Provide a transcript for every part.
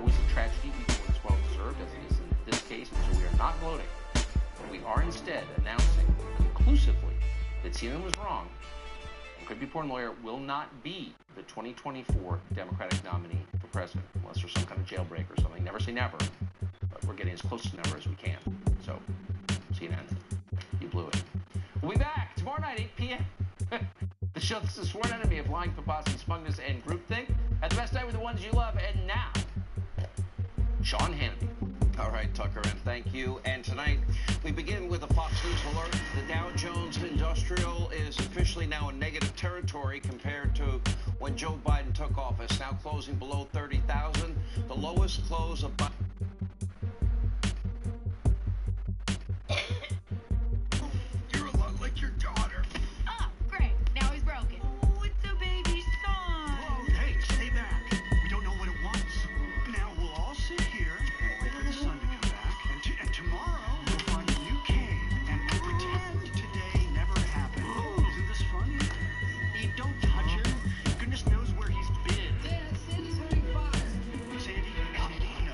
always a tragedy before it's well deserved, as it is in this case, and so we are not gloating. We are instead announcing conclusively that CNN was wrong, and Creepy Porn Lawyer will not be the 2024 Democratic nominee for president, unless there's some kind of jailbreak or something. Never say never, but we're getting as close to never as we can. So, CNN, you blew it. We'll be back tomorrow night, 8 p.m. The show that's a sworn enemy of lying, pomposity, smugness, and groupthink. Had the best night with the ones you love, and now, Sean Hannity. All right, Tucker, and thank you. And tonight, we begin with a Fox News alert. The Dow Jones Industrial is officially now in negative territory compared to when Joe Biden took office, now closing below 30,000, the lowest close of Biden. You're a lot like your daughter. Oh, great. Now he's broken. Oh, it's a baby son. Whoa, hey, stay back. We don't know what it wants. Now we'll all sit here and wait for the sun to come back. And tomorrow we'll find a new cave and pretend today never happened. Isn't this funny? Hey, don't touch him. Goodness knows where he's been. Dad, Sandy's having fun. Sandy, no.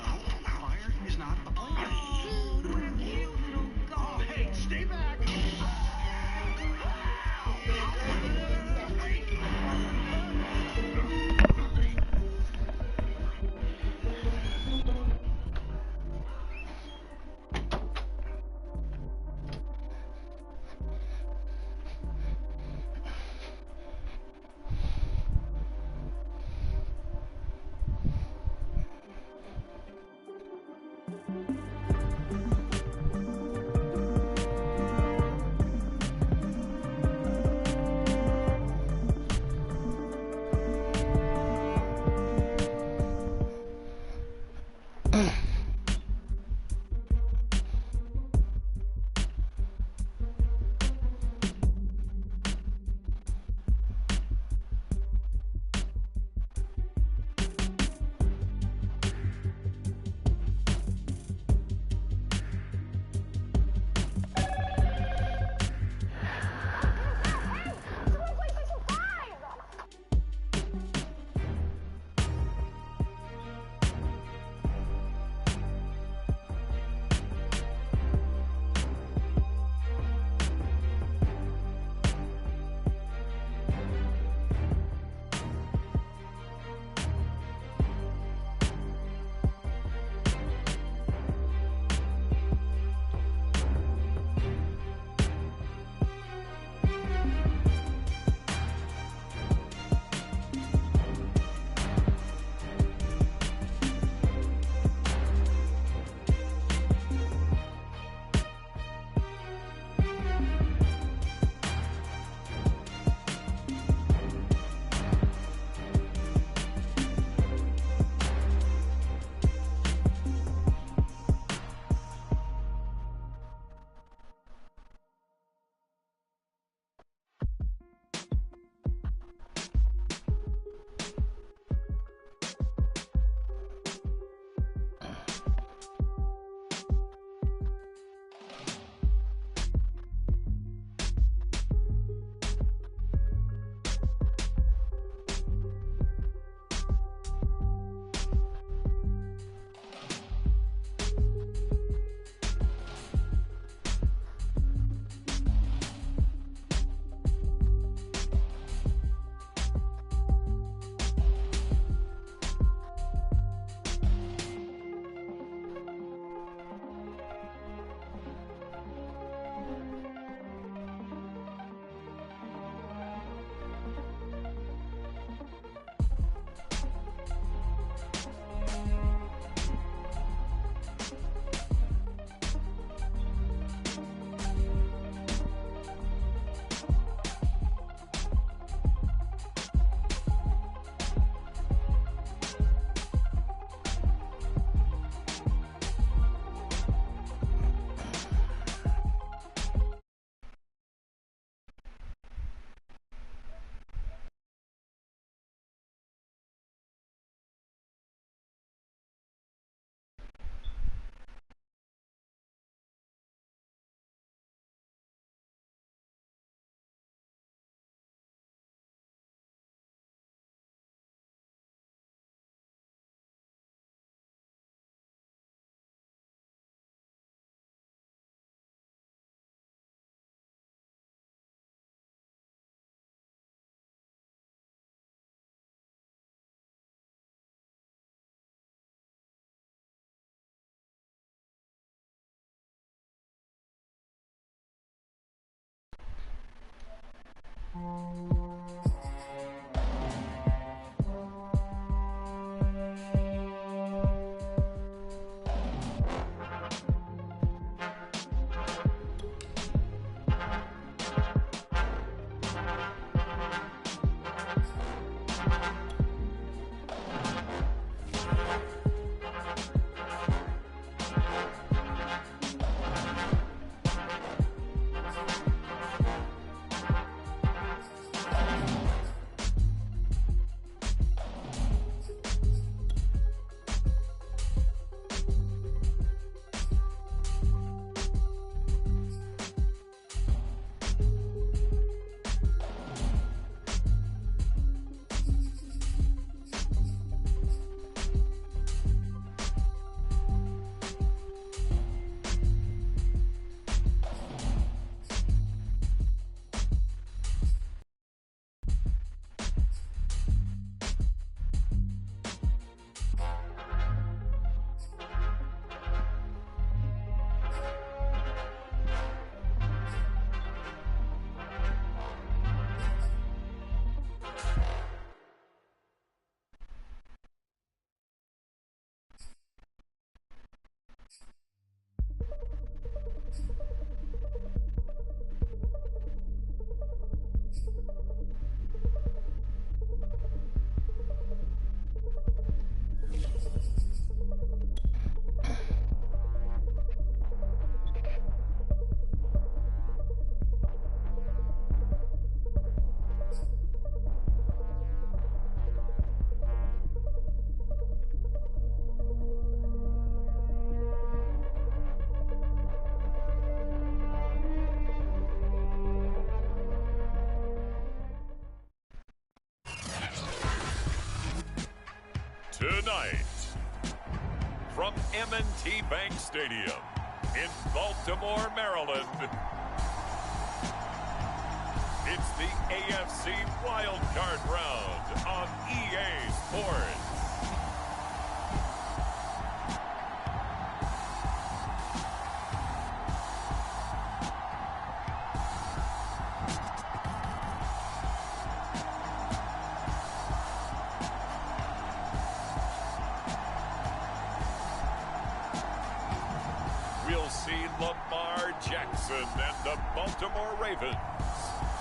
Tonight, from M&T Bank Stadium in Baltimore, Maryland, it's the AFC Wild Card Round on EA Sports. We'll see Lamar Jackson and the Baltimore Ravens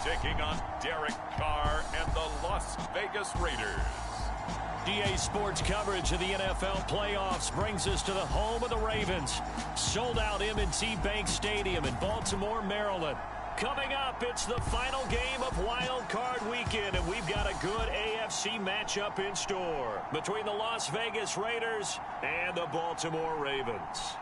taking on Derek Carr and the Las Vegas Raiders. EA Sports coverage of the NFL playoffs brings us to the home of the Ravens. Sold out M&T Bank Stadium in Baltimore, Maryland. Coming up, it's the final game of Wild Card Weekend, and we've got a good AFC matchup in store between the Las Vegas Raiders and the Baltimore Ravens.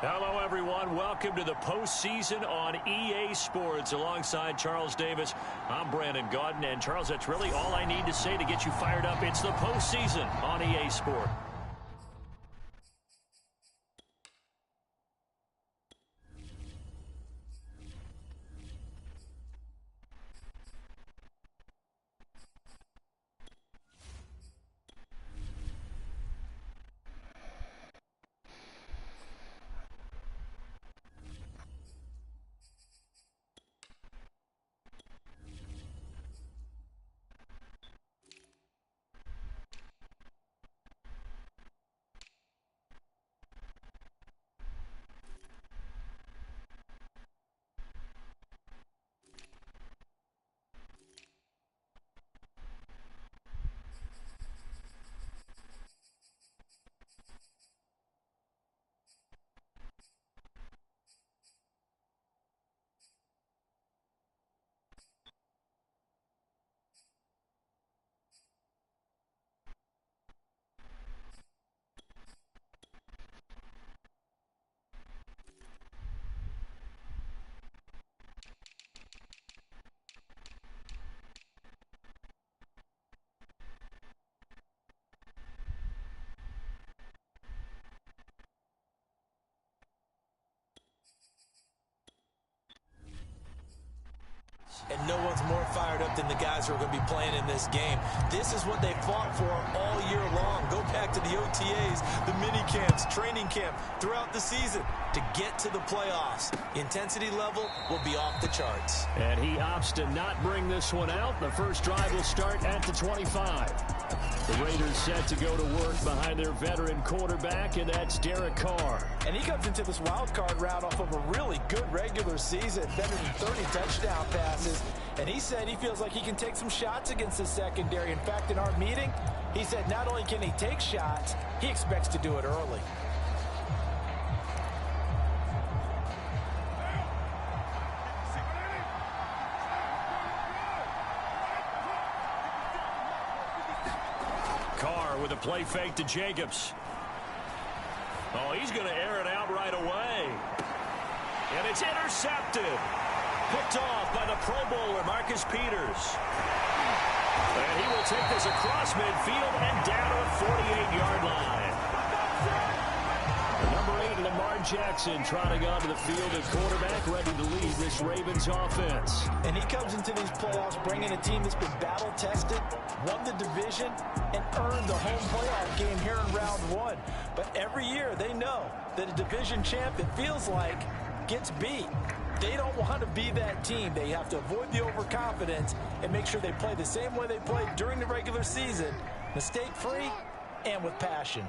Hello, everyone. Welcome to the postseason on EA Sports. Alongside Charles Davis, I'm Brandon Gaudin. And, Charles, that's really all I need to say to get you fired up. It's the postseason on EA Sports. And no one's more fired up than the guys who are going to be playing in this game. This is what they fought for all year long. Go back to the OTAs, the mini camps, training camp, throughout the season to get to the playoffs. The intensity level will be off the charts. And he opts to not bring this one out. The first drive will start at the 25. The Raiders set to go to work behind their veteran quarterback, and that's Derek Carr. And he comes into this wild card round off of a really good regular season, better than 30 touchdown passes. And he said he feels like he can take some shots against the secondary. In fact, in our meeting, he said not only can he take shots, he expects to do it early. Carr with a play fake to Jacobs. Oh, he's going to air it out right away. And it's intercepted. Picked off by the Pro Bowler, Marcus Peters. And he will take this across midfield and down to the 48-yard line. Number 8, Lamar Jackson, trotting onto the field at quarterback, ready to lead this Ravens offense. And he comes into these playoffs bringing a team that's been battle-tested, won the division, and earned the home playoff game here in round 1. But every year they know that a division champ, it feels like, gets beat. They don't want to be that team. They have to avoid the overconfidence and make sure they play the same way they played during the regular season, mistake-free and with passion.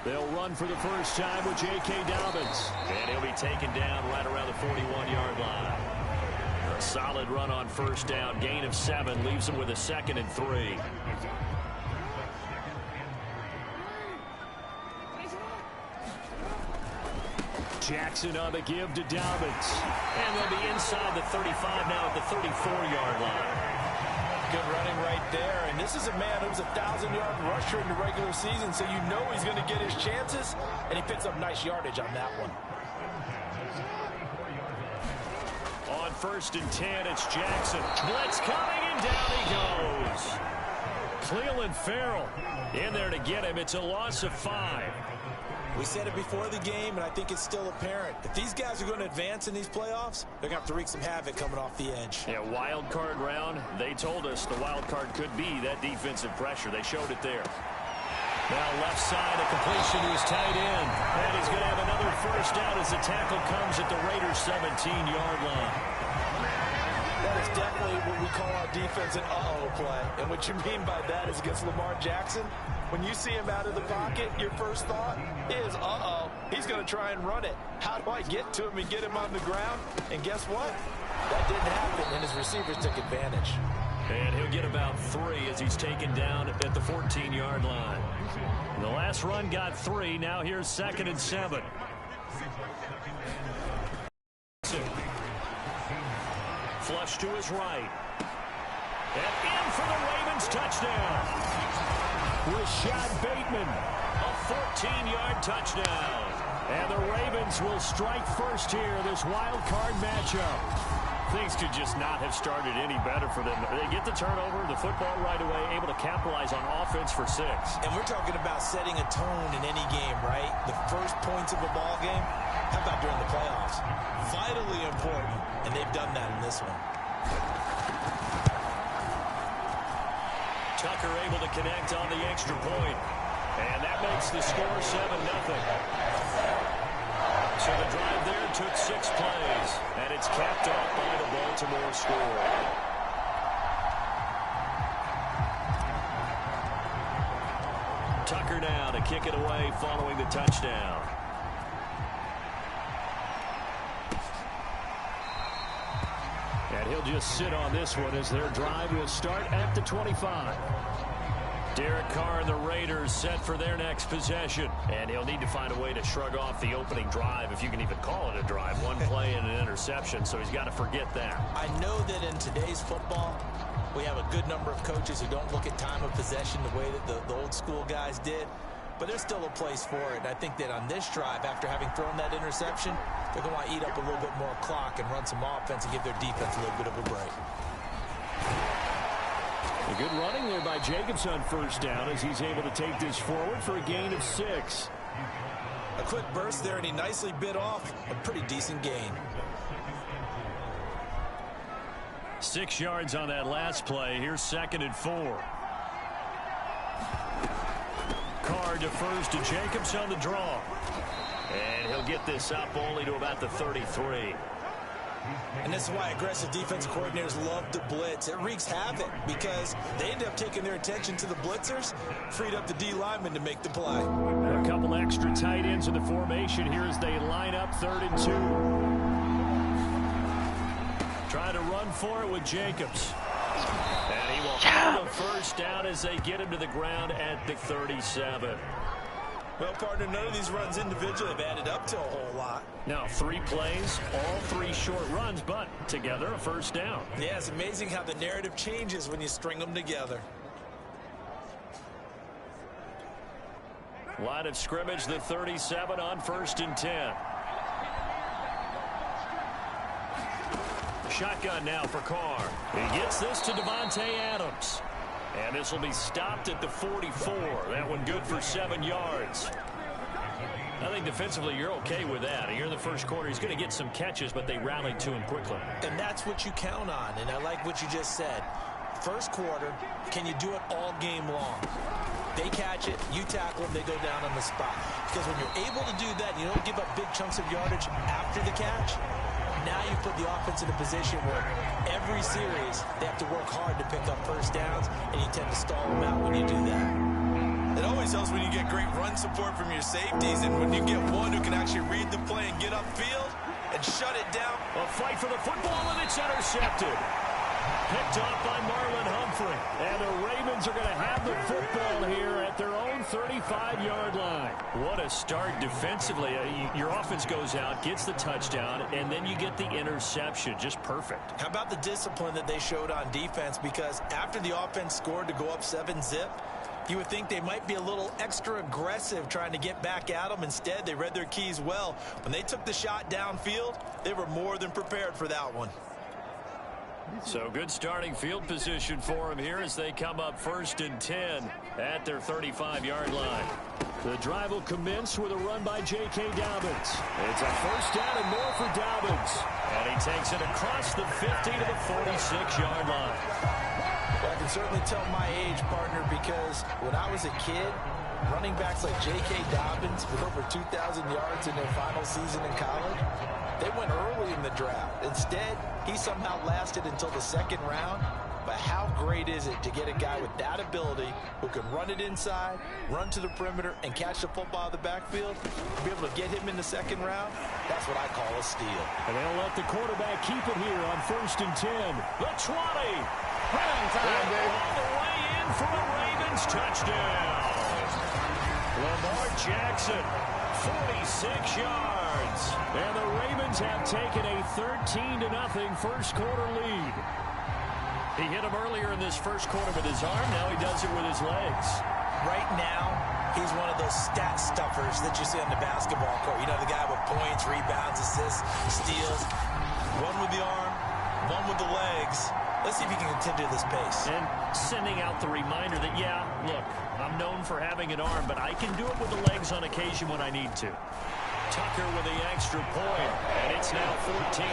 They'll run for the first time with J.K. Dobbins. And he'll be taken down right around the 41-yard line. A solid run on first down. Gain of 7 leaves him with a 2nd and 3. Jackson on the give to Dobbins. And they'll be inside the 35 now at the 34-yard line. Good running right there. And this is a man who's a 1,000-yard rusher in the regular season, so you know he's going to get his chances, and he picks up nice yardage on that one. On 1st and 10, it's Jackson. Blitz coming, and down he goes. Cleveland Farrell in there to get him. It's a loss of 5. We said it before the game, and I think it's still apparent. If these guys are going to advance in these playoffs, they're going to have to wreak some havoc coming off the edge. Yeah, wild card round. They told us the wild card could be that defensive pressure. They showed it there. Now left side, a completion to his tight end. And he's going to have another first down as the tackle comes at the Raiders' 17-yard line. That is definitely what we call our defense an uh-oh play. And what you mean by that is against Lamar Jackson, when you see him out of the pocket, your first thought is, uh-oh, he's going to try and run it. How do I get to him and get him on the ground? And guess what? That didn't happen, and his receivers took advantage. And he'll get about 3 as he's taken down at the 14-yard line. And the last run got 3. Now here's 2nd and 7. Flush to his right. And in for the Ravens touchdown. Rashad Bateman, a 14-yard touchdown. And the Ravens will strike first here, this wild card matchup. Things could just not have started any better for them. They get the turnover, the football right away, able to capitalize on offense for 6. And we're talking about setting a tone in any game, right? The first points of a ball game. How about during the playoffs? Vitally important, and they've done that in this one. Tucker able to connect on the extra point. And that makes the score 7-0. So the drive there took 6 plays. And it's capped off by the Baltimore score. Tucker now to kick it away following the touchdown. And he'll just sit on this one as their drive will start at the 25. Derek Carr and the Raiders set for their next possession. And he'll need to find a way to shrug off the opening drive, if you can even call it a drive. One play and an interception, so he's got to forget that. I know that in today's football, we have a good number of coaches who don't look at time of possession the way that the old school guys did. But there's still a place for it. And I think that on this drive, after having thrown that interception, they're going to want to eat up a little bit more clock and run some offense and give their defense a little bit of a break. A good running there by Jacobs on first down as he's able to take this forward for a gain of 6. A quick burst there, and he nicely bit off a pretty decent gain. 6 yards on that last play. Here's 2nd and 4. Carr defers to Jacobs on the draw. And he'll get this up only to about the 33. And this is why aggressive defensive coordinators love to blitz. It wreaks havoc because they end up taking their attention to the blitzers, freed up the D linemen to make the play. A couple extra tight ends in the formation here as they line up 3rd and 2. Trying to run for it with Jacobs. And he will hold the first down as they get him to the ground at the 37. Well, partner, none of these runs individually have added up to a whole lot. Now 3 plays, all 3 short runs, but together a first down. Yeah, it's amazing how the narrative changes when you string them together. Line of scrimmage, the 37 on 1st and 10. Shotgun now for Carr. He gets this to Devontae Adams. And this will be stopped at the 44. That one good for 7 yards. I think defensively you're okay with that. Here in the first quarter, he's going to get some catches, but they rallied to him quickly. And that's what you count on, and I like what you just said. First quarter, can you do it all game long? They catch it, you tackle them, they go down on the spot. Because when you're able to do that, you don't give up big chunks of yardage after the catch. Now you put the offense in a position where every series they have to work hard to pick up first downs, and you tend to stall them out when you do that. It always helps when you get great run support from your safeties, and when you get one who can actually read the play and get upfield and shut it down. A fight for the football, and it's intercepted. Picked off by Marlon Humphrey. And the Ravens are going to have the football here at their own 35-yard line. What a start defensively. Your offense goes out, gets the touchdown, and then you get the interception. Just perfect. How about the discipline that they showed on defense? Because after the offense scored to go up 7-zip, you would think they might be a little extra aggressive trying to get back at them. Instead, they read their keys well. When they took the shot downfield, they were more than prepared for that one. So good starting field position for them here as they come up 1st and 10 at their 35-yard line. The drive will commence with a run by J.K. Dobbins. It's a first down and more for Dobbins. And he takes it across the 50 to the 46-yard line. Well, I can certainly tell my age, partner, because when I was a kid, running backs like J.K. Dobbins with over 2,000 yards in their final season in college, they went early in the draft. Instead, he somehow lasted until the 2nd round. But how great is it to get a guy with that ability who can run it inside, run to the perimeter, and catch the football out of the backfield? To be able to get him in the 2nd round, that's what I call a steal. And they'll let the quarterback keep it here on 1st and 10. The 20. All the way in for a Ravens touchdown. Lamar Jackson, 46 yards. And the Ravens have taken a 13-0 first quarter lead. He hit him earlier in this first quarter with his arm. Now he does it with his legs. Right now, he's one of those stat stuffers that you see on the basketball court. You know, the guy with points, rebounds, assists, steals. One with the arm, one with the legs. Let's see if he can continue this pace. And sending out the reminder that, yeah, look, I'm known for having an arm, but I can do it with the legs on occasion when I need to. Tucker with the extra point, and it's now 14-0.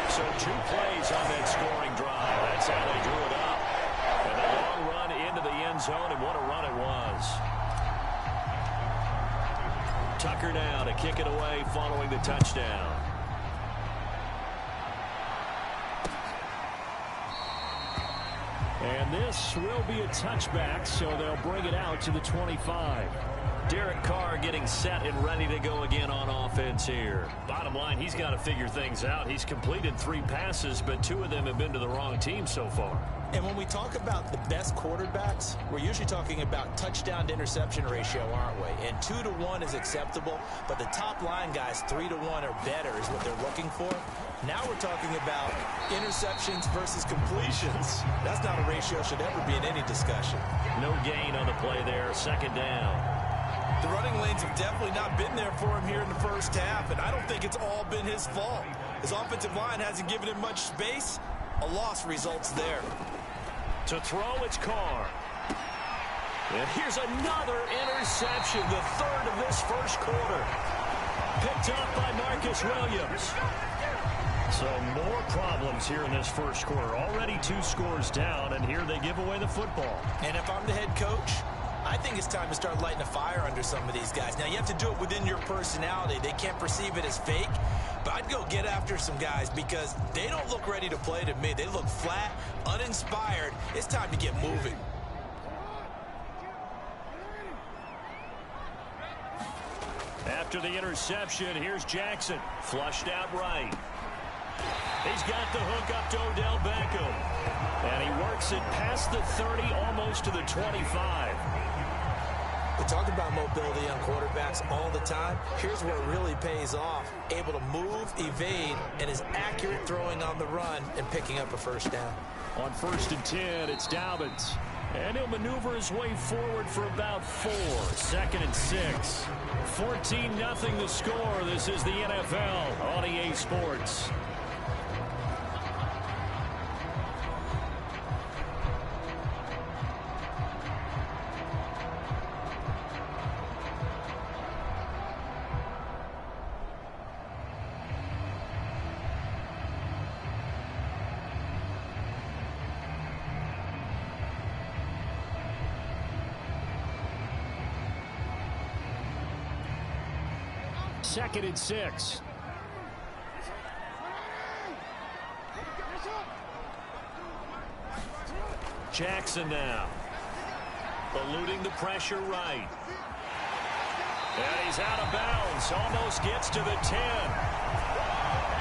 So 2 plays on that scoring drive. That's how they drew it up. And a long run into the end zone, and what a run it was. Tucker now to kick it away following the touchdown. And this will be a touchback, so they'll bring it out to the 25. Derek Carr getting set and ready to go again on offense here. Bottom line, he's got to figure things out. He's completed 3 passes, but 2 of them have been to the wrong team so far. And when we talk about the best quarterbacks, we're usually talking about touchdown to interception ratio, aren't we? And 2 to 1 is acceptable, but the top line guys 3 to 1 or better is what they're looking for. Now we're talking about interceptions versus completions. That's not a ratio should ever be in any discussion. No gain on the play there, 2nd down. The running lanes have definitely not been there for him here in the first half, and I don't think it's all been his fault. His offensive line hasn't given him much space. A loss results there. To throw, it's Carr. And here's another interception, the 3rd of this first quarter. Picked up by Marcus Williams. So more problems here in this first quarter. Already 2 scores down, and here they give away the football. And if I'm the head coach, I think it's time to start lighting a fire under some of these guys. Now, you have to do it within your personality. They can't perceive it as fake. But I'd go get after some guys because they don't look ready to play to me. They look flat, uninspired. It's time to get moving. After the interception, here's Jackson. Flushed out right. He's got the hook up to Odell Beckham. And he works it past the 30, almost to the 25. We talk about mobility on quarterbacks all the time. Here's where it really pays off. Able to move, evade, and is accurate throwing on the run and picking up a first down. On 1st and 10, it's Dobbins. And he'll maneuver his way forward for about 4. 2nd and 6. 14-0 the score. This is the NFL on EA Sports. Second and 6. Jackson now. Eluding the pressure right. And he's out of bounds. Almost gets to the 10.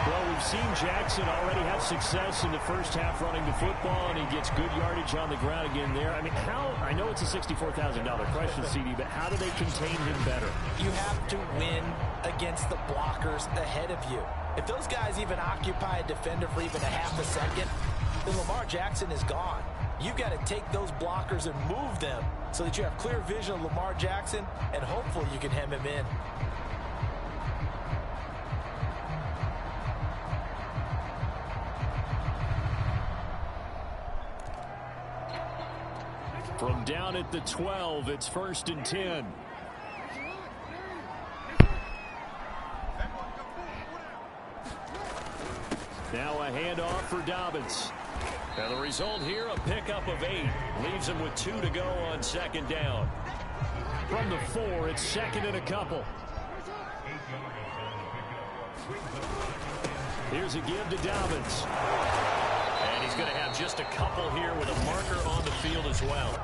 Well, we've seen Jackson already have success in the first half running the football, and he gets good yardage on the ground again there. I mean, I know it's a $64,000 question, CD, but how do they contain him better? You have to win against the blockers ahead of you. If those guys even occupy a defender for even a half a second, then Lamar Jackson is gone. You've got to take those blockers and move them so that you have clear vision of Lamar Jackson, and hopefully you can hem him in. From down at the 12, it's 1st and 10. Now a handoff for Dobbins. And the result here, a pickup of 8. Leaves him with 2 to go on 2nd down. From the 4, it's 2nd and a couple. Here's a give to Dobbins. And he's going to have just a couple here with a marker on the field as well.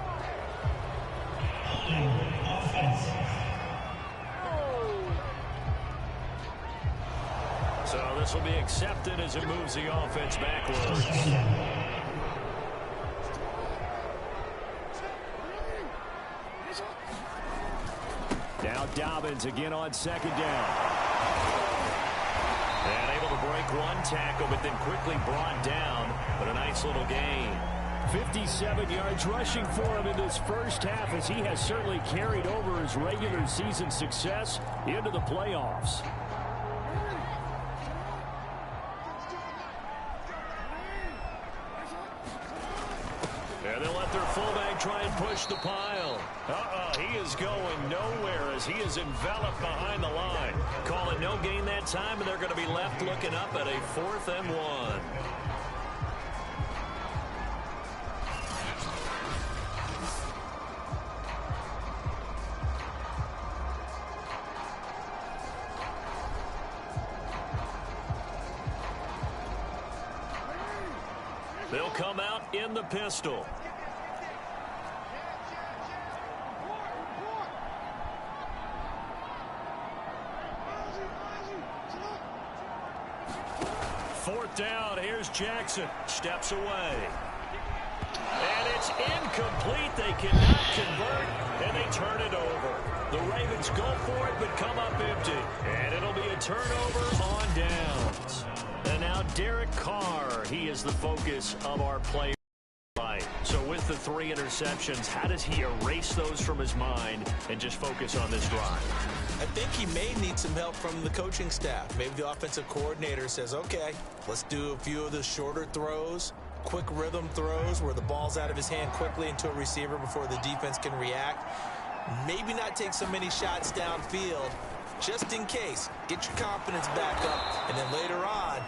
So this will be accepted as it moves the offense backwards. Now Dobbins again on 2nd down. And able to break one tackle, but then quickly brought down. But a nice little gain. 57 yards rushing for him in this first half, as he has certainly carried over his regular season success into the playoffs. And they'll let their fullback try and push the pile. He is going nowhere as he is enveloped behind the line. Call it no gain that time, and they're going to be left looking up at a 4th and 1. They'll come out in the pistol. Fourth down, here's Jackson. Steps away. And it's incomplete. They cannot convert, and they turn it over. The Ravens go for it, but come up empty. And it'll be a turnover on downs. And now Derek Carr, he is the focus of our play. So with the 3 interceptions, how does he erase those from his mind and just focus on this drive? I think he may need some help from the coaching staff. Maybe the offensive coordinator says, okay, let's do a few of the shorter throws, quick rhythm throws where the ball's out of his hand quickly into a receiver before the defense can react. Maybe not take so many shots downfield, just in case. Get your confidence back up, and then later on,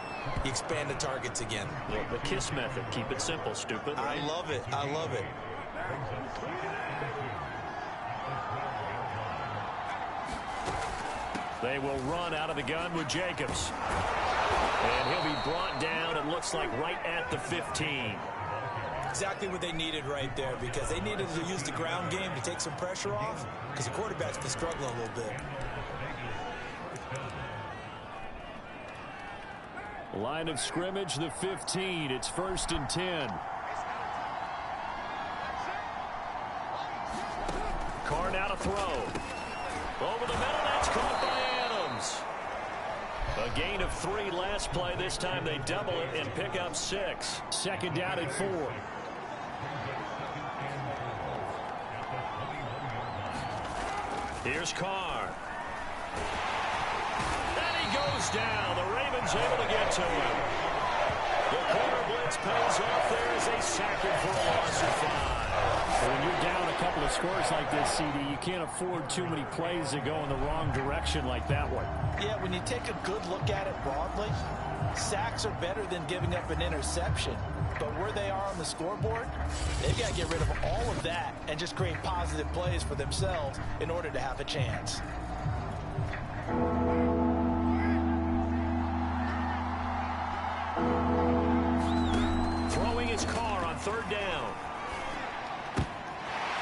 you expand the targets again. The KISS method. Keep it simple, stupid. Right? I love it. I love it. They will run out of the gun with Jacobs. And he'll be brought down, it looks like, right at the 15. Exactly what they needed right there, because they needed to use the ground game to take some pressure off, because the quarterback's been struggling a little bit. Line of scrimmage, the 15. It's 1st and 10. Carr now to throw. Over the middle, that's caught by Adams. A gain of 3 last play. This time they double it and pick up 6. 2nd down and 4. Here's Carr. And he goes down. The Ravens able to get to him. The corner blitz pays off there as they sack him for a loss of 5. When you're down a couple of scores like this, CD, you can't afford too many plays that go in the wrong direction like that one. Yeah, when you take a good look at it broadly, sacks are better than giving up an interception. But where they are on the scoreboard, they've got to get rid of all of that and just create positive plays for themselves in order to have a chance. Throwing his Carr on 3rd down.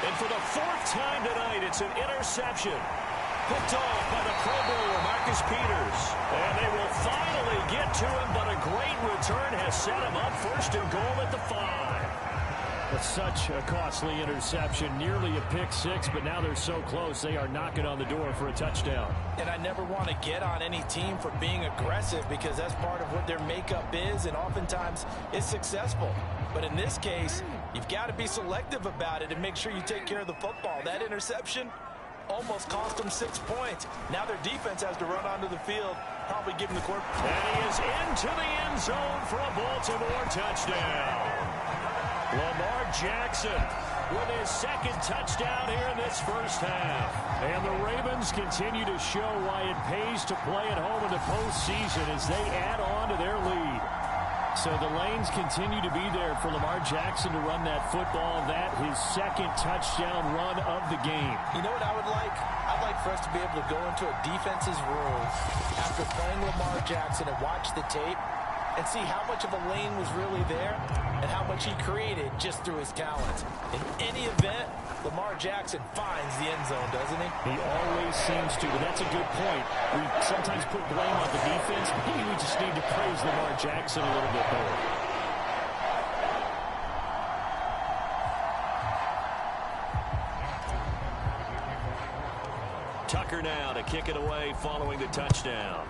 And for the 4th time tonight, it's an interception. Picked off by the Pro Bowler, Marcus Peters. And they will finally get to him, but a great return has set him up 1st and goal at the 5. It's such a costly interception, nearly a pick 6, but now they're so close, they are knocking on the door for a touchdown. And I never want to get on any team for being aggressive, because that's part of what their makeup is, and oftentimes it's successful. But in this case, you've got to be selective about it and make sure you take care of the football. That interception almost cost them 6 points. Now their defense has to run onto the field, probably give them the court. And he is into the end zone for a Baltimore touchdown. Lamar Jackson with his 2nd touchdown here in this 1st half. And the Ravens continue to show why it pays to play at home in the postseason as they add on to their lead. So the lanes continue to be there for Lamar Jackson to run that football. That his 2nd touchdown run of the game. You know what I would like? I'd like for us to be able to go into a defense's room after playing Lamar Jackson and watch the tape and see how much of a lane was really there and how much he created just through his talents. In any event, Lamar Jackson finds the end zone, doesn't he? He always seems to, but that's a good point. We sometimes put blame on the defense. Maybe we just need to praise Lamar Jackson a little bit more. Tucker now to kick it away following the touchdown.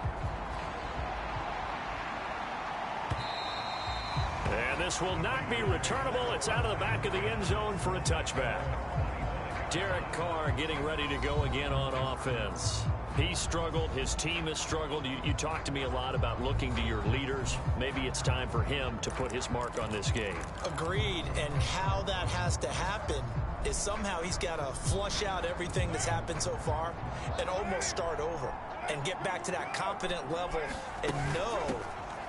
And this will not be returnable. It's out of the back of the end zone for a touchback. Derek Carr getting ready to go again on offense. He struggled. His team has struggled. You talk to me a lot about looking to your leaders. Maybe it's time for him to put his mark on this game. Agreed. And how that has to happen is somehow he's got to flush out everything that's happened so far and almost start over and get back to that confident level and know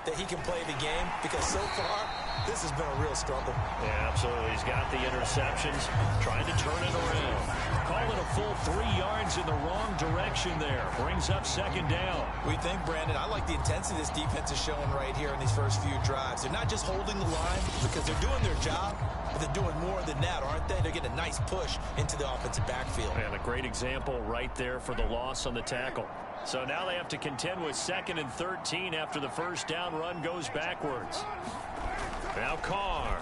that he can play the game, because so far this has been a real struggle. Yeah, absolutely. He's got the interceptions, trying to turn it around. Call it a full 3 yards in the wrong direction there. Brings up 2nd down. We think, Brandon, I like the intensity this defense is showing right here in these first few drives. They're not just holding the line because they're doing their job, but they're doing more than that, aren't they? They're getting a nice push into the offensive backfield. And a great example right there for the loss on the tackle. So now they have to contend with 2nd and 13 after the 1st down run goes backwards. Now Carr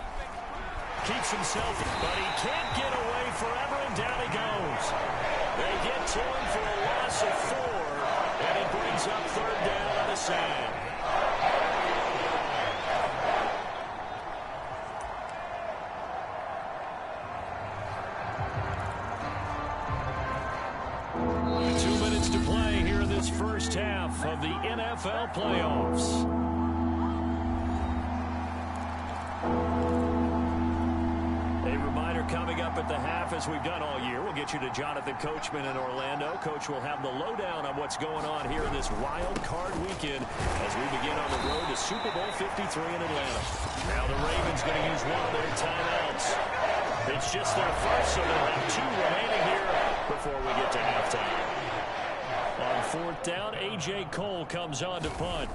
keeps himself, but he can't get away forever, and down he goes. They get to him for a loss of 4, and he brings up 3rd down on a sack. To play here in this 1st half of the NFL playoffs. A reminder, coming up at the half, as we've done all year. We'll get you to Jonathan Coachman in Orlando. Coach will have the lowdown on what's going on here in this wild card weekend as we begin on the road to Super Bowl 53 in Atlanta. Now the Ravens going to use one of their timeouts. It's just their first, so they'll have 2 remaining here before we get to halftime. On 4th down, A.J. Cole comes on to punt.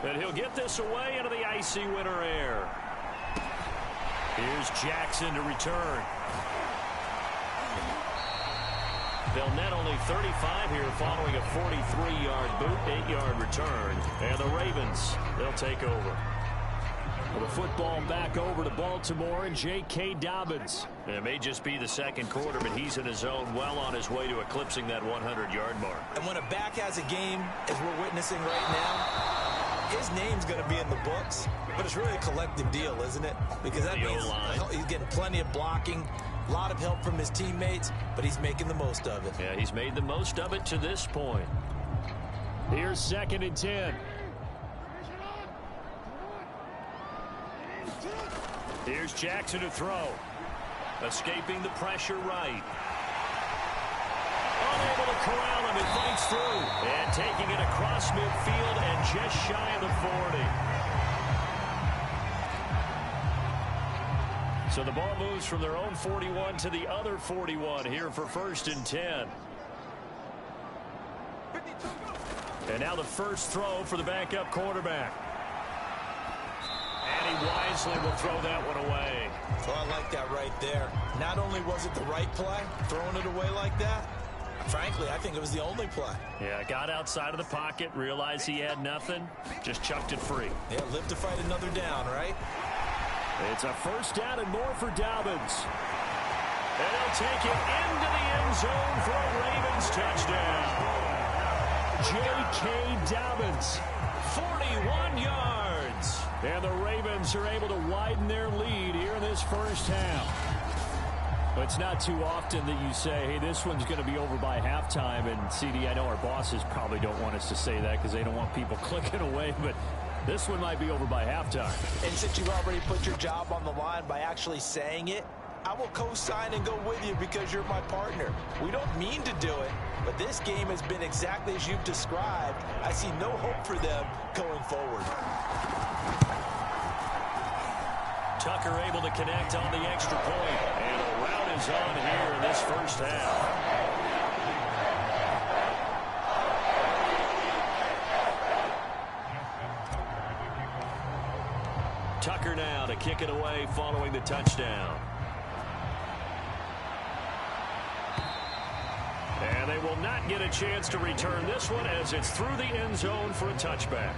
And he'll get this away into the icy winter air. Here's Jackson to return. They'll net only 35 here following a 43-yard boot, 8-yard return. And the Ravens, they'll take over. With the football back over to Baltimore and J.K. Dobbins. It may just be the second quarter, but he's in his zone, well on his way to eclipsing that 100-yard mark. And when a back has a game, as we're witnessing right now, his name's going to be in the books, but it's really a collective deal, isn't it? Because that means he's getting plenty of blocking, a lot of help from his teammates, but he's making the most of it. Yeah, he's made the most of it to this point. Here's 2nd and 10. Here's Jackson to throw. Escaping the pressure right. Unable to corral him. It fights through. And taking it across midfield and just shy of the 40. So the ball moves from their own 41 to the other 41 here for 1st and 10. And now the first throw for the backup quarterback. And he wisely will throw that one away. So I like that right there. Not only was it the right play, throwing it away like that, frankly, I think it was the only play. Yeah, got outside of the pocket, realized he had nothing, just chucked it free. Yeah, live to fight another down, right? It's a 1st down and more for Dobbins. And he'll take it into the end zone for a Ravens touchdown. J.K. Dobbins, 41 yards. And the Ravens are able to widen their lead here in this first half. But it's not too often that you say, hey, this one's going to be over by halftime. And, CD, I know our bosses probably don't want us to say that because they don't want people clicking away. But this one might be over by halftime. And since you've already put your job on the line by actually saying it, I will co-sign and go with you because you're my partner. We don't mean to do it, but this game has been exactly as you've described. I see no hope for them going forward. Tucker able to connect on the extra point. And the route is on here in this first half. Tucker now to kick it away following the touchdown. And they will not get a chance to return this one as it's through the end zone for a touchback.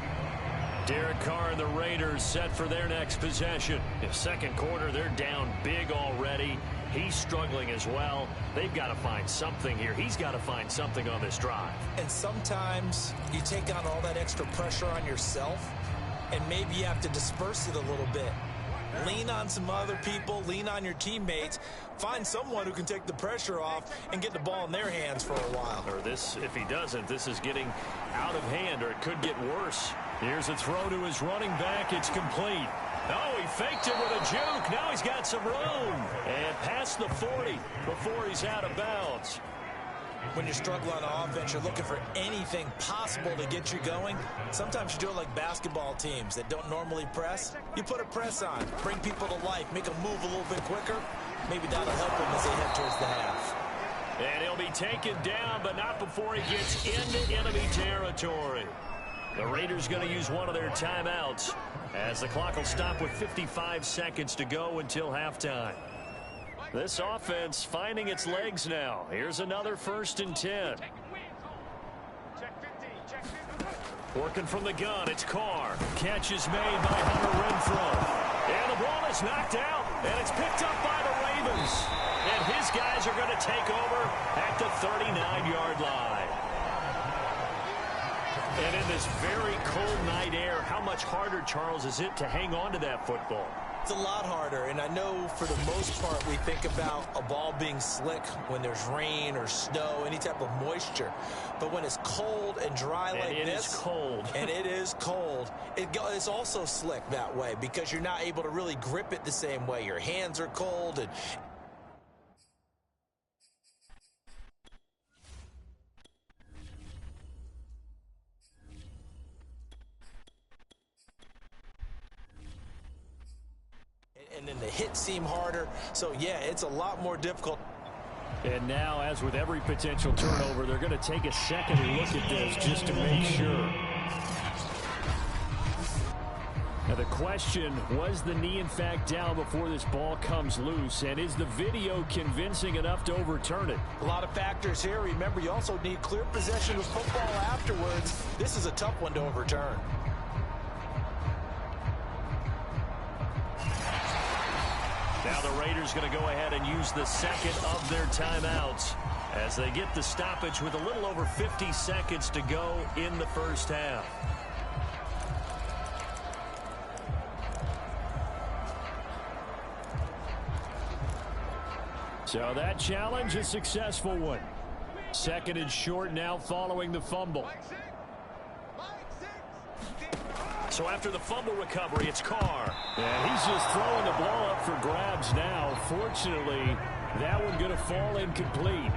Derek Carr and the Raiders set for their next possession. In second quarter, they're down big already. He's struggling as well. They've got to find something here. He's got to find something on this drive. And sometimes you take on all that extra pressure on yourself, and maybe you have to disperse it a little bit. Lean on some other people, lean on your teammates, find someone who can take the pressure off and get the ball in their hands for a while. Or this, if he doesn't, this is getting out of hand, or it could get worse. Here's a throw to his running back. It's complete. Oh, he faked it with a juke. Now he's got some room. And past the 40 before he's out of bounds. When you're struggling on offense, you're looking for anything possible to get you going. Sometimes you do it like basketball teams that don't normally press. You put a press on, bring people to life, make them move a little bit quicker. Maybe that'll help them as they head towards the half. And he'll be taken down, but not before he gets into enemy territory. The Raiders going to use one of their timeouts as the clock will stop with 55 seconds to go until halftime. This offense finding its legs now. Here's another 1st and 10. Working from the gun, it's Carr. Catch is made by Hunter Renfrow. And the ball is knocked out, and it's picked up by the Ravens. And his guys are going to take over at the 39-yard line. And in this very cold night air, how much harder, Charles, is it to hang on to that football? It's a lot harder, and I know for the most part we think about a ball being slick when there's rain or snow, any type of moisture. But when it's cold and dry like this, it's cold. and it is cold, it's also slick that way because you're not able to really grip it the same way. Your hands are cold, and then the hits seem harder. So, yeah, it's a lot more difficult. And now, as with every potential turnover, they're going to take a second look at this just to make sure. Now, the question, was the knee in fact down before this ball comes loose? And is the video convincing enough to overturn it? A lot of factors here. Remember, you also need clear possession of football afterwards. This is a tough one to overturn. Now the Raiders going to go ahead and use the second of their timeouts as they get the stoppage with a little over 50 seconds to go in the first half. So that challenge, a successful one. Second and short now following the fumble. So after the fumble recovery, it's Carr. And he's just throwing the ball up for grabs now. Fortunately, that one going to fall incomplete.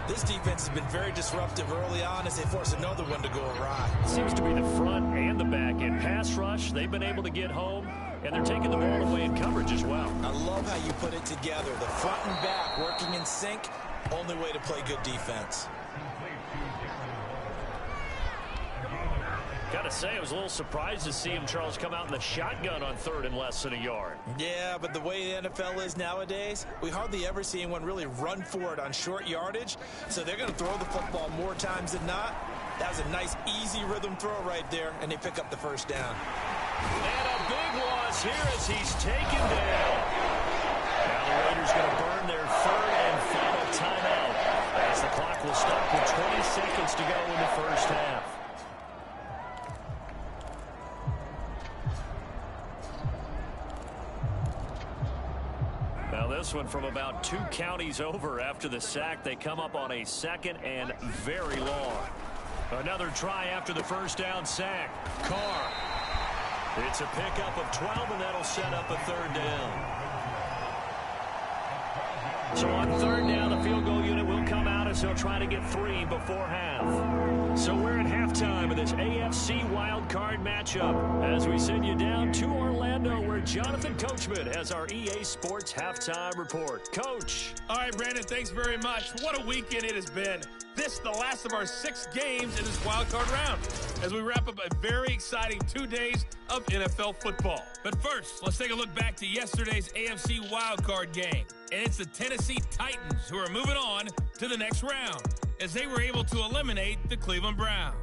This defense has been very disruptive early on as they force another one to go awry. It seems to be the front and the back end. Pass rush, they've been able to get home, and they're taking the ball away in coverage as well. I love how you put it together. The front and back working in sync, only way to play good defense. Got to say, I was a little surprised to see him, Charles, come out in the shotgun on third and less than a yard. Yeah, but the way the NFL is nowadays, we hardly ever see anyone really run for it on short yardage. So they're going to throw the football more times than not. That was a nice, easy rhythm throw right there, and they pick up the first down. And a big loss here as he's taken down. Now the Raiders going to burn their third and final timeout as the clock will stop with 20 seconds to go in the first half. Now this one from about 2 counties over after the sack. They come up on a second and very long. Another try after the first down sack. Carr. It's a pickup of 12, and that'll set up a third down. So on third down, the field goal unit will come out as they'll try to get 3 before half. So we're at halftime of this AFC wildcard matchup as we send you down to Orlando where Jonathan Coachman has our EA Sports halftime report. Coach. All right, Brandon, thanks very much. What a weekend it has been. This is the last of our 6 games in this wildcard round as we wrap up a very exciting 2 days of NFL football. But first, let's take a look back to yesterday's AFC wildcard game. And it's the Tennessee Titans who are moving on to the next round as they were able to eliminate the Cleveland Browns.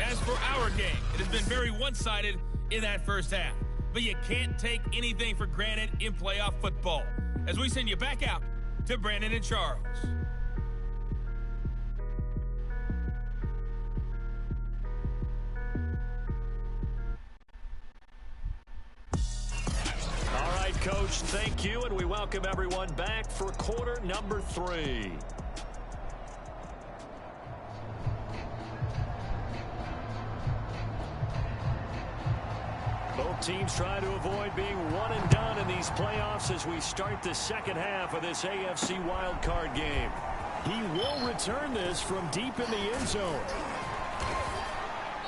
As for our game, it has been very one-sided in that first half. But you can't take anything for granted in playoff football as we send you back out to Brandon and Charles. All right, Coach, thank you, and we welcome everyone back for quarter number 3. Both teams try to avoid being one and done in these playoffs as we start the second half of this AFC wildcard game. He will return this from deep in the end zone.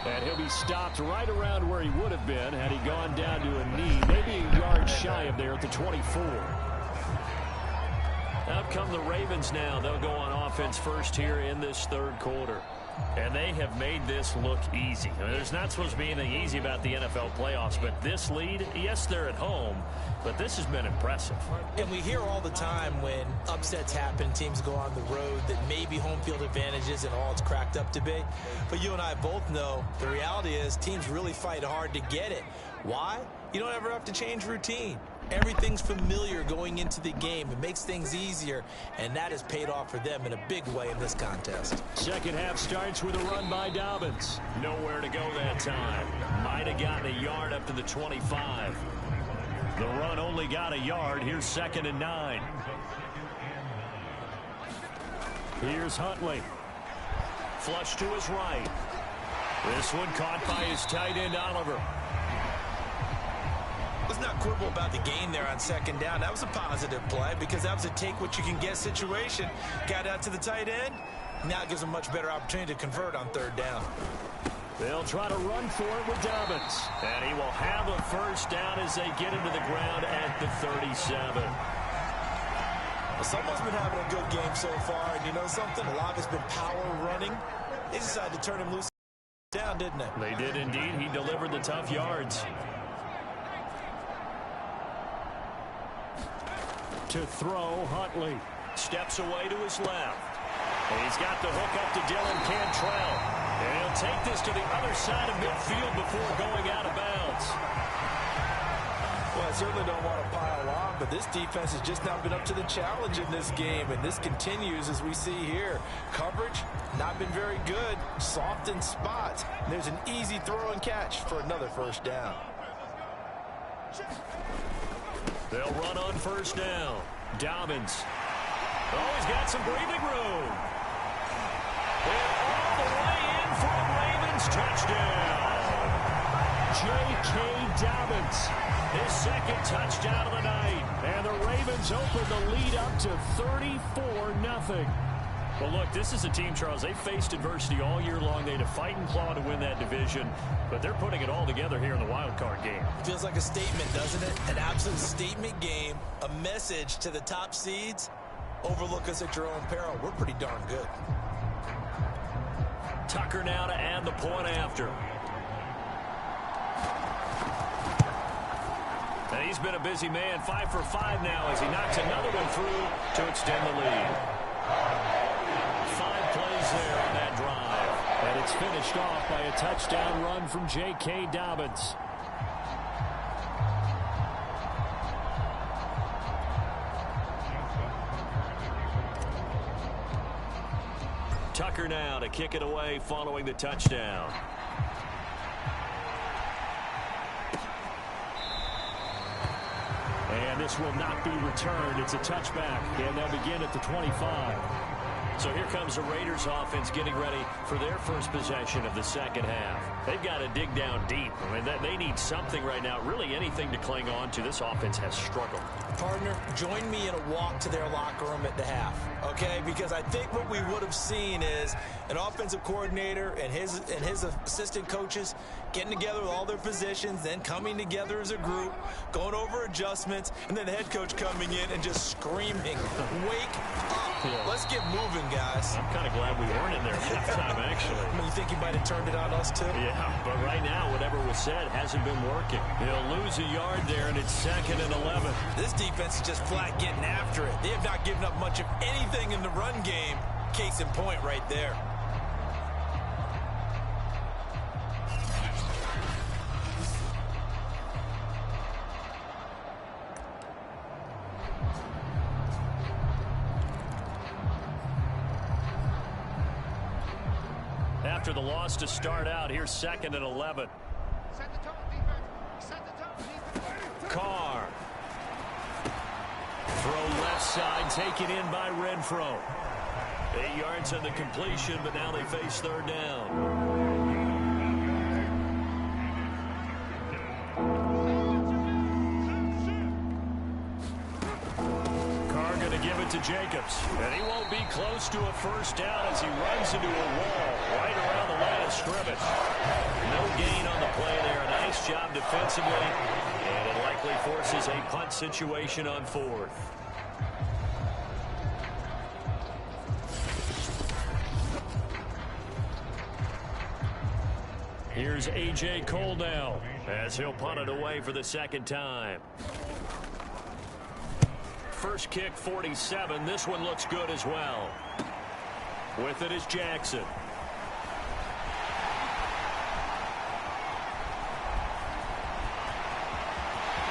And he'll be stopped right around where he would have been had he gone down to a knee, maybe a yard shy of there at the 24. Out come the Ravens now. They'll go on offense first here in this third quarter. And they have made this look easy. I mean, there's not supposed to be anything easy about the NFL playoffs, but this lead, yes, they're at home, but this has been impressive. And we hear all the time when upsets happen, teams go on the road, that maybe home field advantage isn't all it's cracked up to be. But you and I both know the reality is teams really fight hard to get it. Why? You don't ever have to change routine. Everything's familiar going into the game. It makes things easier, and that has paid off for them in a big way in this contest. Second half starts with a run by Dobbins. Nowhere to go that time. Might might have gotten a yard up to the 25. The run only got a yard. Here's 2nd and 9. Here's Huntley. Flush to his right. This one caught by his tight end, Oliver. Let's not quibble about the gain there on 2nd down. That was a positive play because that was a take-what-you-can-get situation. Got out to the tight end. Now it gives them a much better opportunity to convert on 3rd down. They'll try to run for it with Dobbins. And he will have a 1st down as they get into the ground at the 37. Well, someone's been having a good game so far. And you know something? A lot of it's been power running. They decided to turn him loose down, didn't they? They did indeed. He delivered the tough yards. To throw, Huntley. Steps away to his left. And he's got the hook up to Dylan Cantrell. And he'll take this to the other side of midfield before going out of bounds. Well, I certainly don't want to pile on, but this defense has just not been up to the challenge in this game, and this continues as we see here. Coverage, not been very good, soft in spots. And there's an easy throw and catch for another 1st down. They'll run on 1st down. Dobbins. Oh, he's got some breathing room. And all the way in for the Ravens touchdown. J.K. Dobbins, his 2nd touchdown of the night. And the Ravens open the lead up to 34-0. Well, look, this is a team, Charles, they faced adversity all year long. They had to fight and claw to win that division, but they're putting it all together here in the wild card game. Feels like a statement, doesn't it? An absolute statement game, a message to the top seeds. Overlook us at your own peril. We're pretty darn good. Tucker now to add the point after. And he's been a busy man, 5 for 5 now as he knocks another one through to extend the lead. 5 plays there on that drive. And it's finished off by a touchdown run from J.K. Dobbins. Tucker now to kick it away following the touchdown. And this will not be returned. It's a touchback, and they'll begin at the 25. So here comes the Raiders offense getting ready for their first possession of the 2nd half. They've got to dig down deep. I mean, they need something right now, really anything to cling on to. This offense has struggled. Partner, join me in a walk to their locker room at the half, okay? Because I think what we would have seen is an offensive coordinator and his assistant coaches getting together with all their positions, then coming together as a group, going over adjustments, and then the head coach coming in and just screaming, wake up. Yeah. Let's get moving, guys. I'm kind of glad we weren't in there at that time, actually. I mean, you think he might have turned it on us, too? Yeah, but right now, whatever was said hasn't been working. He'll lose a yard there, and it's 2nd and 11. This defense is just flat getting after it. They have not given up much of anything in the run game. Case in point right there. After the loss to start out, here's 2nd and 11. Carr. Throw left side, taken in by Renfro. 8 yards on the completion, but now they face 3rd down. To Jacobs, and he won't be close to a 1st down as he runs into a wall right around the line of scrimmage. No gain on the play there. A nice job defensively, and it likely forces a punt situation on 4th. Here's A.J. Cole now as he'll punt it away for the 2nd time. First kick, 47. This one looks good as well. With it is Jackson.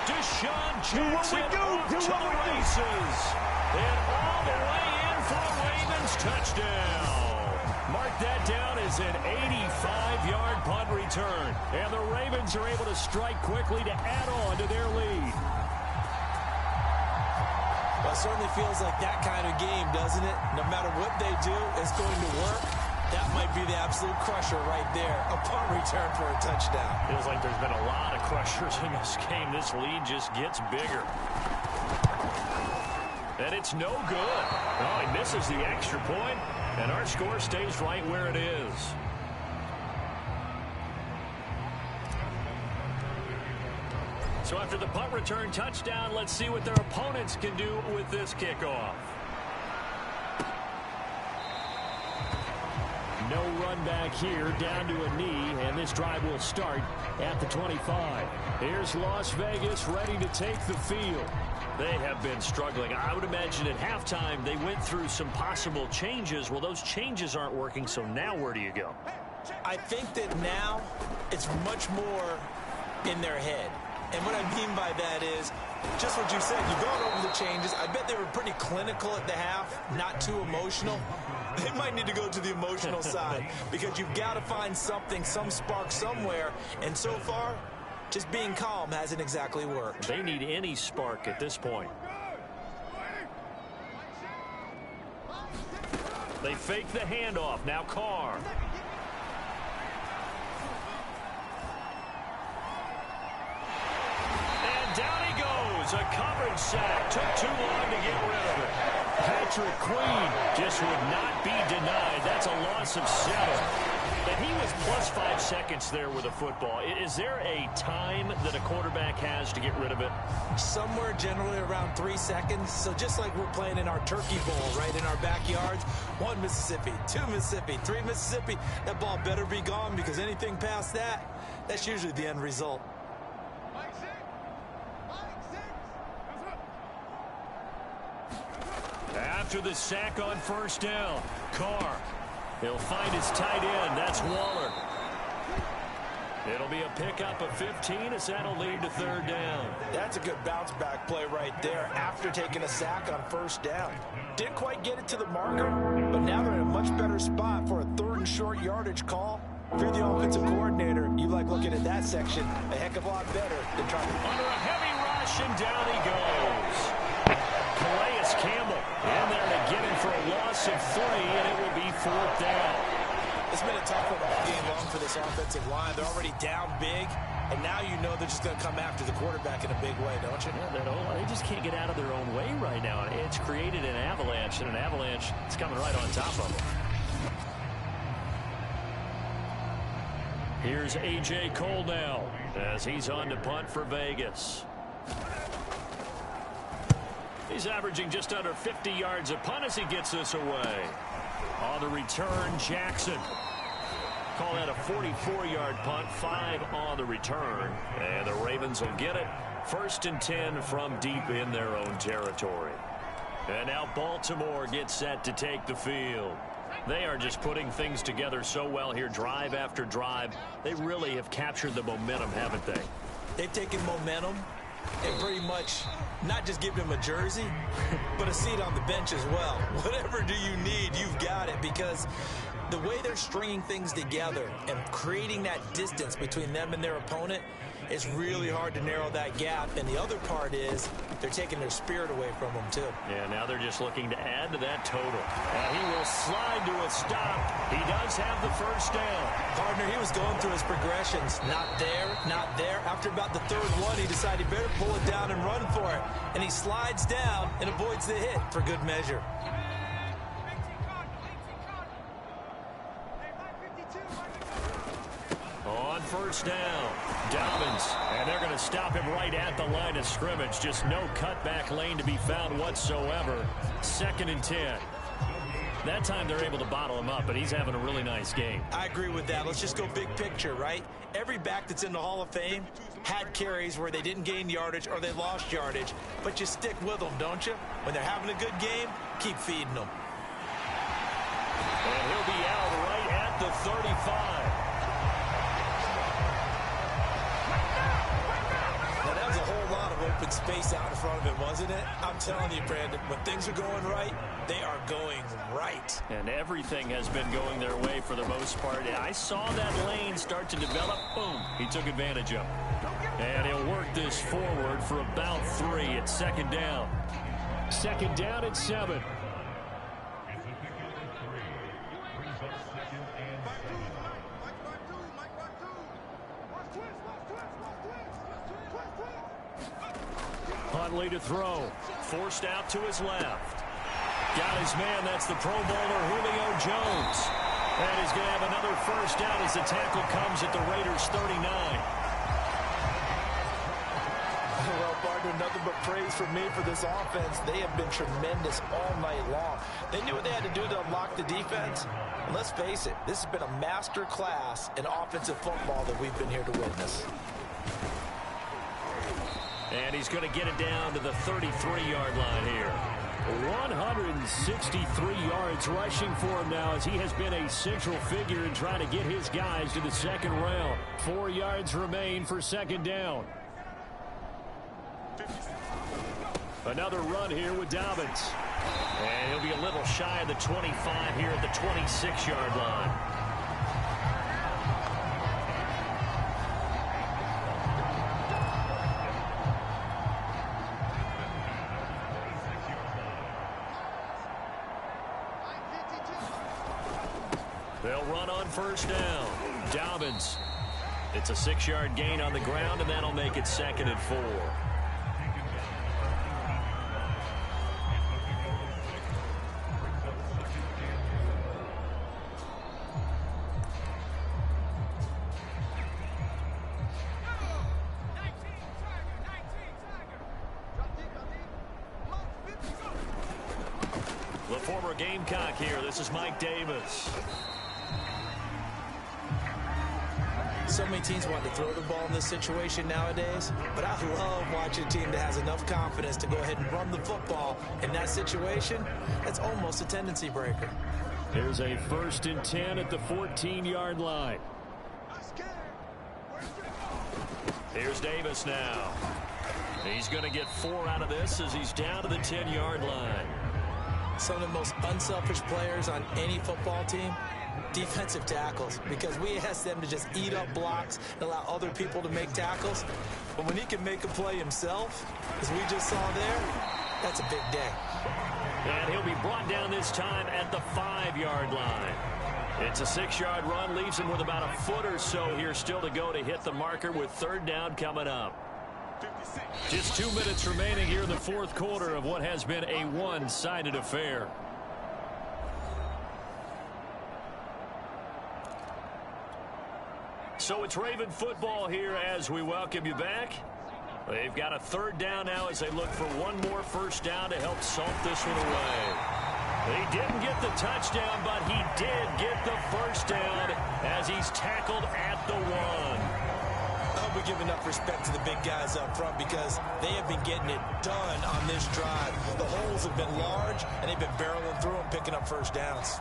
Deshaun Jackson off to the races. And all the way in for a Ravens touchdown. Mark that down as an 85-yard punt return. And the Ravens are able to strike quickly to add on to their lead. Well, it certainly feels like that kind of game, doesn't it? No matter what they do, it's going to work. That might be the absolute crusher right there. A punt return for a touchdown. Feels like there's been a lot of crushers in this game. This lead just gets bigger. And it's no good. Oh, he misses the extra point, and our score stays right where it is. So after the punt return touchdown, let's see what their opponents can do with this kickoff. No run back here, down to a knee, and this drive will start at the 25. Here's Las Vegas ready to take the field. They have been struggling. I would imagine at halftime they went through some possible changes. Well, those changes aren't working, so now where do you go? I think that now it's much more in their head. And what I mean by that is just what you said. You've gone over the changes. I bet they were pretty clinical at the half, not too emotional. They might need to go to the emotional side because you've got to find something, some spark somewhere. And so far, just being calm hasn't exactly worked. They need any spark at this point. They fake the handoff. Now Carr. And down he goes. A coverage sack. Took too long to get rid of it. Patrick Queen just would not be denied. That's a loss of 7. And he was plus 5 seconds there with a football. Is there a time that a quarterback has to get rid of it? Somewhere generally around 3 seconds. So just like we're playing in our turkey bowl, right, in our backyards, 1 Mississippi, 2 Mississippi, 3 Mississippi, that ball better be gone because anything past that, that's usually the end result. After the sack on first down, Carr. He'll find his tight end. That's Waller. It'll be a pickup of 15 as that'll lead to 3rd down. That's a good bounce back play right there after taking a sack on first down. Didn't quite get it to the marker, but now they're in a much better spot for a 3rd and short yardage call. If you're the offensive coordinator, you like looking at that section a heck of a lot better than trying to... Under a heavy rush, and down he goes. Calais Campbell in there to get him for a loss of 3, and it will be 4th down. It's been a tough one all game long for this offensive line. They're already down big, and now you know they're just going to come after the quarterback in a big way, don't you? Yeah, they just can't get out of their own way right now. It's created an avalanche, and an avalanche is coming right on top of them. Here's A.J. Cole now as he's on to punt for Vegas. He's averaging just under 50 yards a punt as he gets this away. On the return, Jackson. Call that a 44-yard punt, 5 on the return. And the Ravens will get it. 1st and 10 from deep in their own territory. And now Baltimore gets set to take the field. They are just putting things together so well here, drive after drive. They really have captured the momentum, haven't they? They've taken momentum and pretty much not just given him a jersey, but a seat on the bench as well. Whatever do you need, you've got it, because the way they're stringing things together and creating that distance between them and their opponent is really hard to narrow that gap. And the other part is they're taking their spirit away from them, too. Yeah, now they're just looking to add to that total. He will slide to a stop. He does have the 1st down. Partner, he was going through his progressions. Not there, not there. After about the 3rd one, he decided he better pull it down and run for it. And he slides down and avoids the hit for good measure. On 1st down, Dobbins, and they're going to stop him right at the line of scrimmage. Just no cutback lane to be found whatsoever. 2nd and 10. That time they're able to bottle him up, but he's having a really nice game. I agree with that. Let's just go big picture, right? Every back that's in the Hall of Fame had carries where they didn't gain yardage or they lost yardage, but you stick with them, don't you? When they're having a good game, keep feeding them. And he'll be out right at the 35. Now, that was a whole lot of what open space out in front of him, wasn't it? I'm telling you, Brandon, when things are going right, they are going right. And everything has been going their way for the most part. I saw that lane start to develop. Boom. He took advantage of it. And he'll work this forward for about 3 at second down. Second down at 7. Huntley to throw. Forced out to his left. Got his man. That's the Pro Bowler Julio Jones. And he's going to have another first down as the tackle comes at the Raiders' 39. Well, partner, nothing but praise from me for this offense. They have been tremendous all night long. They knew what they had to do to unlock the defense. And let's face it, this has been a master class in offensive football that we've been here to witness. And he's going to get it down to the 33-yard line here. 163 yards rushing for him now as he has been a central figure in trying to get his guys to the second round. 4 yards remain for second down. Another run here with Dobbins. And he'll be a little shy of the 25 here at the 26-yard line. They'll run on first down. Dobbins. It's a 6-yard gain on the ground, and that'll make it 2nd and 4. The former Gamecock here. This is Mike Davis. So many teams want to throw the ball in this situation nowadays, but I love watching a team that has enough confidence to go ahead and run the football. In that situation, that's almost a tendency breaker. Here's a 1st and 10 at the 14-yard line. Here's Davis now. He's going to get 4 out of this as he's down to the 10-yard line. Some of the most unselfish players on any football team, defensive tackles, because we ask them to just eat up blocks and allow other people to make tackles. But when he can make a play himself, as we just saw there, that's a big day. And he'll be brought down this time at the 5-yard line. It's a 6-yard run, leaves him with about a foot or so here still to go to hit the marker with 3rd down coming up. Just 2 minutes remaining here in the 4th quarter of what has been a one-sided affair. So it's Raven football here as we welcome you back. They've got a 3rd down now as they look for one more first down to help salt this one away. They didn't get the touchdown, but he did get the first down as he's tackled at the 1. I hope we give enough respect to the big guys up front because they have been getting it done on this drive. The holes have been large, and they've been barreling through them, picking up first downs.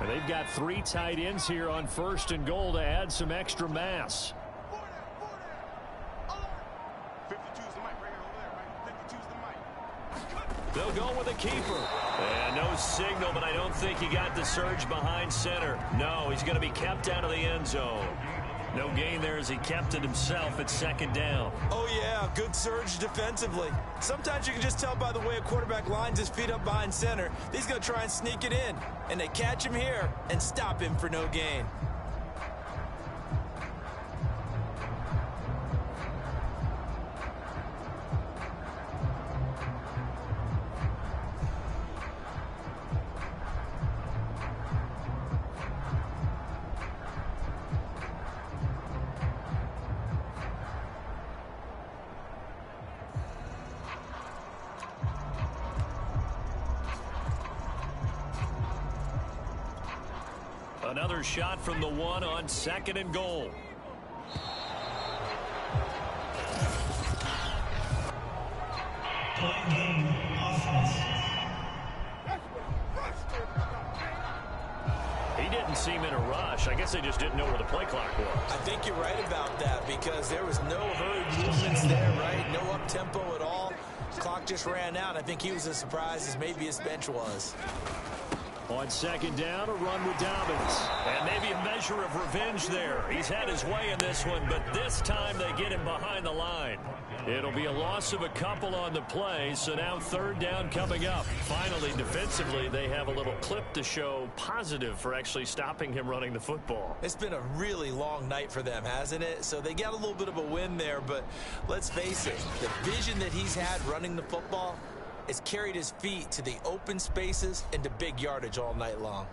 They've got 3 tight ends here on 1st and goal to add some extra mass. 52's the mic right here, over there, right? 52's the mic. They'll go with a keeper. And no signal, but I don't think he got the surge behind center. No, he's going to be kept out of the end zone. No gain there as he kept it himself at 2nd down. Oh, yeah, good surge defensively. Sometimes you can just tell by the way a quarterback lines his feet up behind center. He's going to try and sneak it in. And they catch him here and stop him for no gain. Another shot from the 1 on 2nd and goal. He didn't seem in a rush. I guess they just didn't know where the play clock was. I think you're right about that because there was no hurried movements there, right? No up-tempo at all. Clock just ran out. I think he was as surprised as maybe his bench was. On 2nd down, a run with Dobbins. And maybe a measure of revenge there. He's had his way in this one, but this time they get him behind the line. It'll be a loss of a couple on the play, so now 3rd down coming up. Finally, defensively, they have a little clip to show positive for actually stopping him running the football. It's been a really long night for them, hasn't it? So they got a little bit of a win there, but let's face it, the vision that he's had running the football has carried his feet to the open spaces and to big yardage all night long.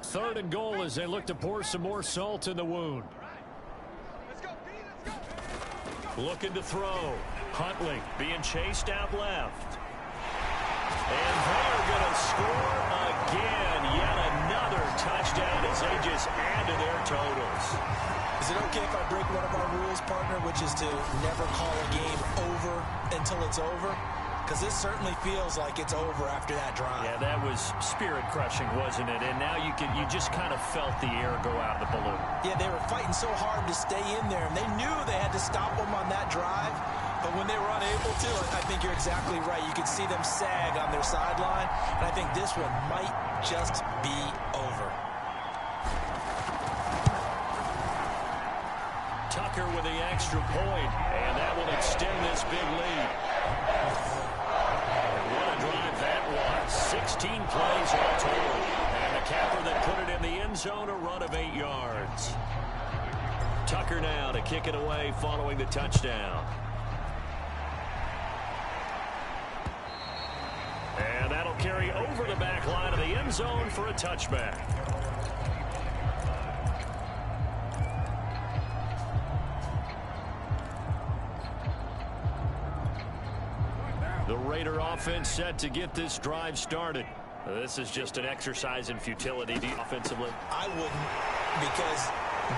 3rd and goal as they look to pour some more salt in the wound. Looking to throw. Huntley being chased out left. And they're going to score again. Yet another touchdown as they just add to their totals. Is it okay if I break one of our rules, partner, which is to never call a game over until it's over? Because this certainly feels like it's over after that drive. Yeah, that was spirit-crushing, wasn't it? And now you just kind of felt the air go out of the balloon. Yeah, they were fighting so hard to stay in there, and they knew they had to stop them on that drive. But when they were unable to, I think you're exactly right. You could see them sag on their sideline, and I think this one might just be over. Tucker with the extra point, and that will extend this big lead. And what a drive that was. 16 plays all total. And the capper that put it in the end zone, a run of 8 yards. Tucker now to kick it away following the touchdown. And that'll carry over the back line of the end zone for a touchback. The Raider offense set to get this drive started. This is just an exercise in futility offensively. I wouldn't, because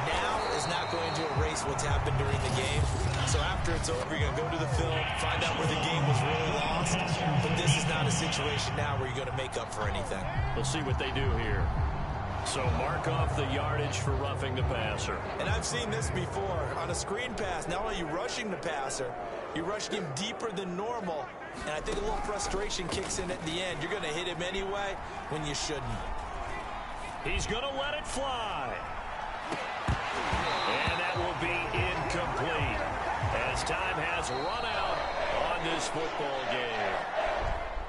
now is not going to erase what's happened during the game. So after it's over, you're going to go to the film, find out where the game was really lost. But this is not a situation now where you're going to make up for anything. We'll see what they do here. So mark off the yardage for roughing the passer. And I've seen this before. On a screen pass, not only are you rushing the passer, you're rushing him deeper than normal. And I think a little frustration kicks in at the end. You're going to hit him anyway when you shouldn't. He's going to let it fly. And that will be incomplete as time has run out on this football game.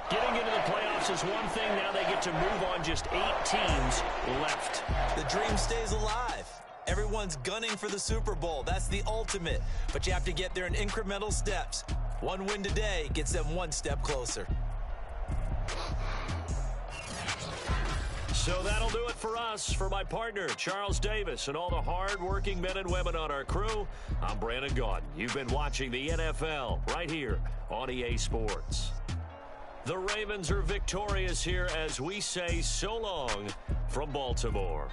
Getting into the playoffs is one thing. Now they get to move on. Just 8 teams left. The dream stays alive. Everyone's gunning for the Super Bowl. That's the ultimate. But you have to get there in incremental steps. One win today gets them one step closer. So that'll do it for us. For my partner, Charles Davis, and all the hard-working men and women on our crew, I'm Brandon Gaudin. You've been watching the NFL right here on EA Sports. The Ravens are victorious here as we say so long from Baltimore.